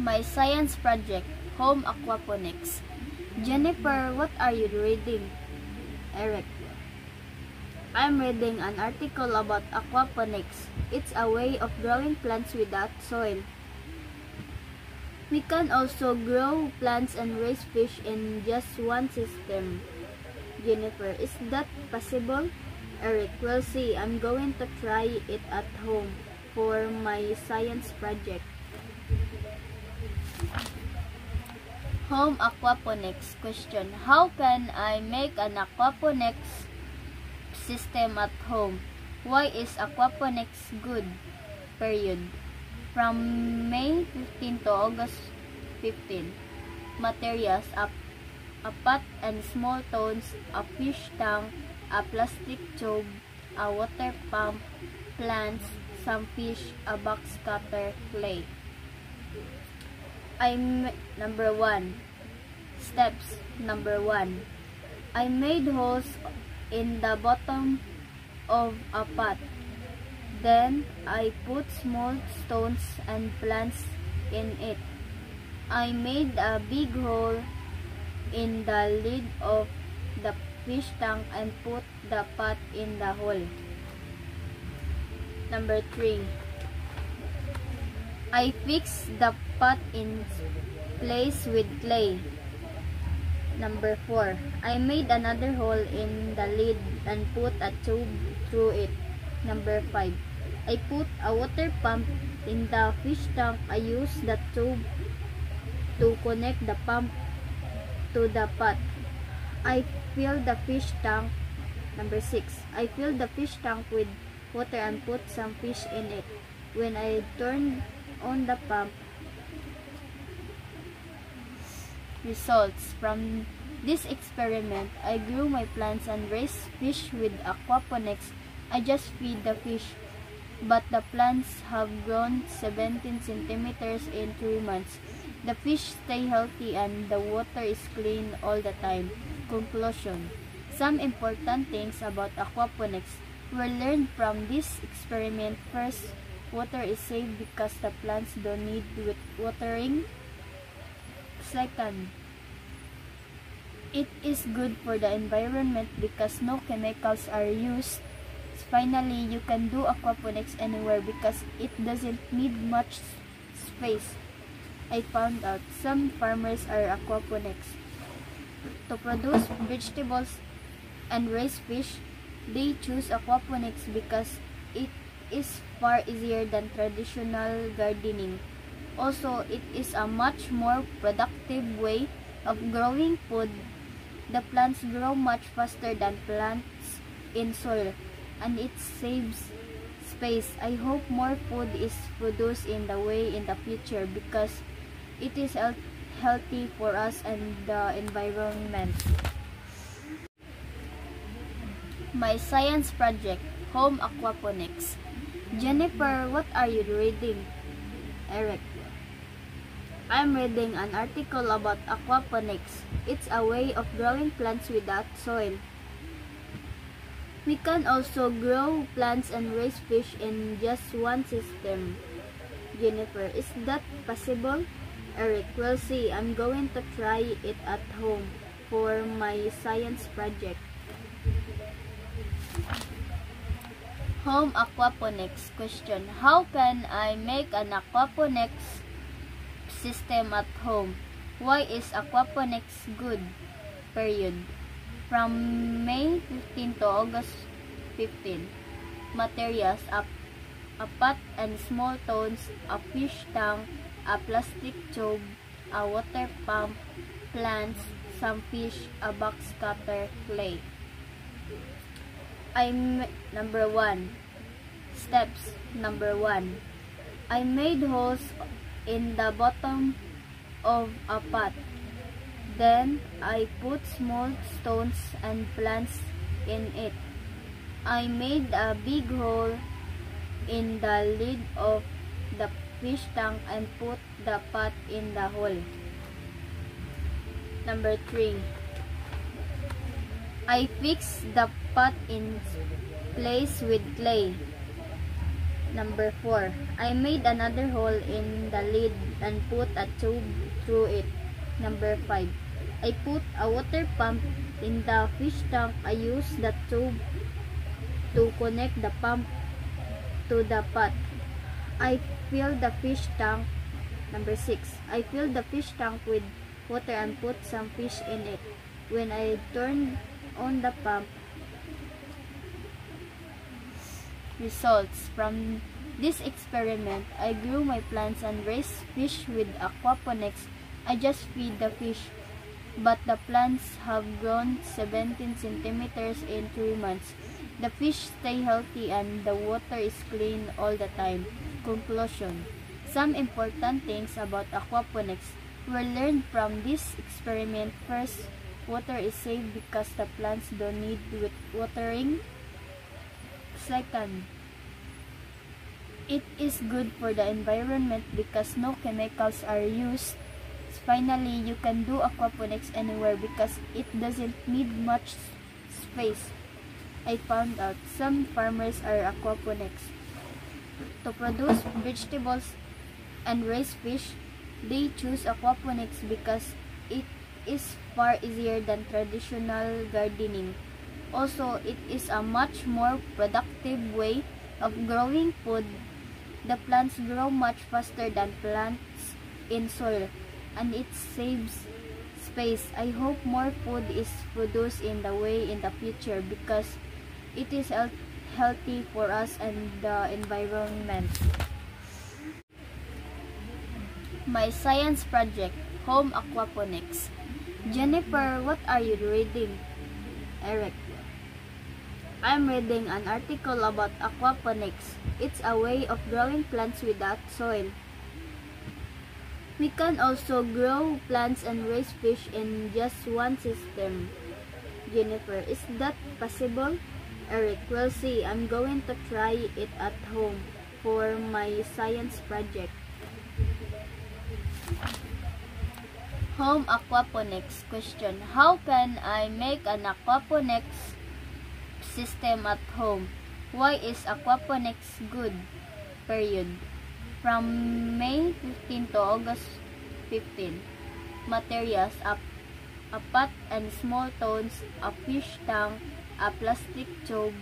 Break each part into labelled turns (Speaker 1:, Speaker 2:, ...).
Speaker 1: My science project, Home Aquaponics. Jennifer, what are you reading? Eric. I'm reading an article about aquaponics. It's a way of growing plants without soil. We can also grow plants and raise fish in just one system. Jennifer, is that possible? Eric, we'll see. I'm going to try it at home for my science project. Home aquaponics. Question: how can I make an aquaponics system at home? Why is aquaponics good? Period. From May 15 to August 15. Materials: a pot and small stones, a fish tank, a plastic tube, a water pump, plants, some fish, a box cutter, clay. Number 1. Steps. Number 1. I made holes in the bottom of a pot. Then I put small stones and plants in it. I made a big hole in the lid of the fish tank and put the pot in the hole. Number 3. I fixed the pot in place with clay. Number 4. I made another hole in the lid and put a tube through it. Number 5. I put a water pump in the fish tank. I used the tube to connect the pump to the pot. I filled the fish tank. Number 6. I filled the fish tank with water and put some fish in it. When I turned on the pump, results from this experiment, I grew my plants and raised fish with aquaponics. I just feed the fish, but the plants have grown 17 centimeters in 3 months. The fish stay healthy and the water is clean all the time. Conclusion: some important things about aquaponics were learned from this experiment. First, water is safe because the plants don't need watering. Second, it is good for the environment because no chemicals are used. Finally, you can do aquaponics anywhere because it doesn't need much space. I found out some farmers are aquaponics to produce vegetables and raise fish. They choose aquaponics because it is far easier than traditional gardening. Also, it is a much more productive way of growing food. The plants grow much faster than plants in soil, and it saves space. I hope more food is produced in the way in the future because it is healthy for us and the environment. My science project, Home Aquaponics. Jennifer, what are you reading? Eric. I'm reading an article about aquaponics. It's a way of growing plants without soil. We can also grow plants and raise fish in just one system. Jennifer, is that possible? Eric, we'll see. I'm going to try it at home for my science project. Home aquaponics. Question: how can I make an aquaponics system at home? Why is aquaponics good? Period. From May 15 to August 15. Materials: a pot and small stones, a fish tank, a plastic tube, a water pump, plants, some fish, a box cutter, clay. Number 1. Steps. Number 1. I made holes in the bottom of a pot. Then I put small stones and plants in it. I made a big hole in the lid of the fish tank and put the pot in the hole. Number 3. I fixed the pot in place with clay. Number 4. I made another hole in the lid and put a tube through it. Number 5. I put a water pump in the fish tank. I used the tube to connect the pump to the pot. I filled the fish tank. Number 6. I filled the fish tank with water and put some fish in it. When I turned on the pump, results from this experiment, I grew my plants and raised fish with aquaponics. I just feed the fish, but the plants have grown 17 centimeters in 3 months. The fish stay healthy and the water is clean all the time. Conclusion. Some important things about aquaponics were learned from this experiment. First, water is safe because the plants don't need watering. Second, it is good for the environment because no chemicals are used. Finally, you can do aquaponics anywhere because it doesn't need much space. I found out some farmers are aquaponics to produce vegetables and raise fish. They choose aquaponics because it is far easier than traditional gardening. Also, it is a much more productive way of growing food. The plants grow much faster than plants in soil, and it saves space. I hope more food is produced in the way in the future because it is healthy for us and the environment. My science project, Home Aquaponics. Jennifer, what are you reading? Eric. I'm reading an article about aquaponics. It's a way of growing plants without soil. We can also grow plants and raise fish in just one system. Jennifer, is that possible? Eric, we'll see. I'm going to try it at home for my science project. Home aquaponics. Question. How can I make an aquaponics system at home? Why is aquaponics good? Period. From May 15 to August 15. Materials: a pot and small stones, a fish tank, a plastic tube,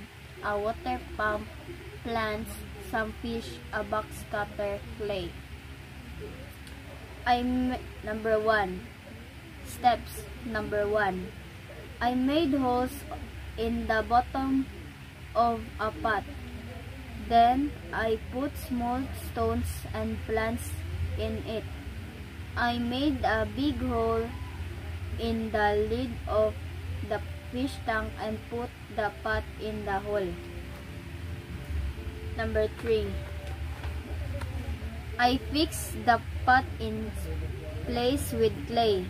Speaker 1: a water pump, plants, some fish, a box cutter, clay. Number 1. Steps. Number 1. I made holes in the bottom of a pot. Then I put small stones and plants in it. I made a big hole in the lid of the fish tank and put the pot in the hole. Number 3. I fixed the pot in place with clay.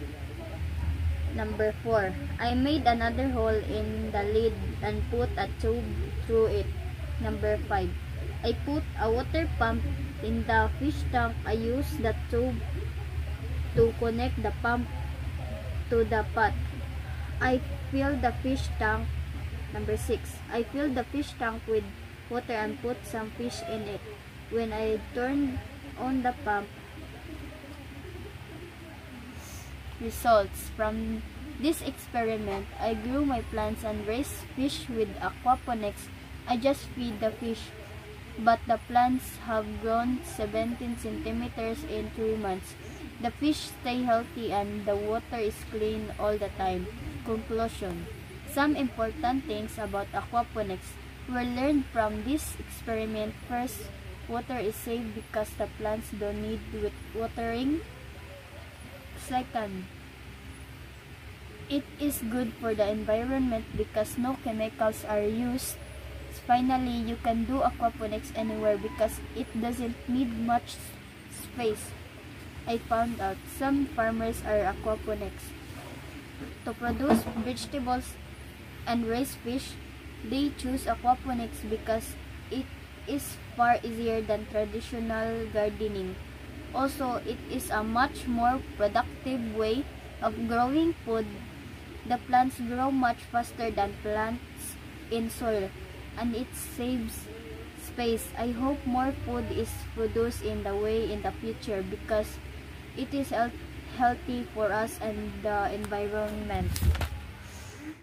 Speaker 1: Number 4. I made another hole in the lid and put a tube through it. Number 5. I put a water pump in the fish tank. I used the tube to connect the pump to the pot. I filled the fish tank. Number 6. I filled the fish tank with water and put some fish in it. When I turned on the pump, results from this experiment, I grew my plants and raised fish with aquaponics. I just feed the fish, but the plants have grown 17 centimeters in 3 months. The fish stay healthy and the water is clean all the time. Conclusion. Some important things about aquaponics were learned from this experiment. First, water is safe because the plants don't need watering. Second, it is good for the environment because no chemicals are used. Finally, you can do aquaponics anywhere because it doesn't need much space. I found out some farmers are aquaponics to produce vegetables and raise fish. They choose aquaponics because it is far easier than traditional gardening. Also, it is a much more productive way of growing food. The plants grow much faster than plants in soil, and it saves space. space. I hope more food is produced in the way in the future because it is healthy for us and the environment.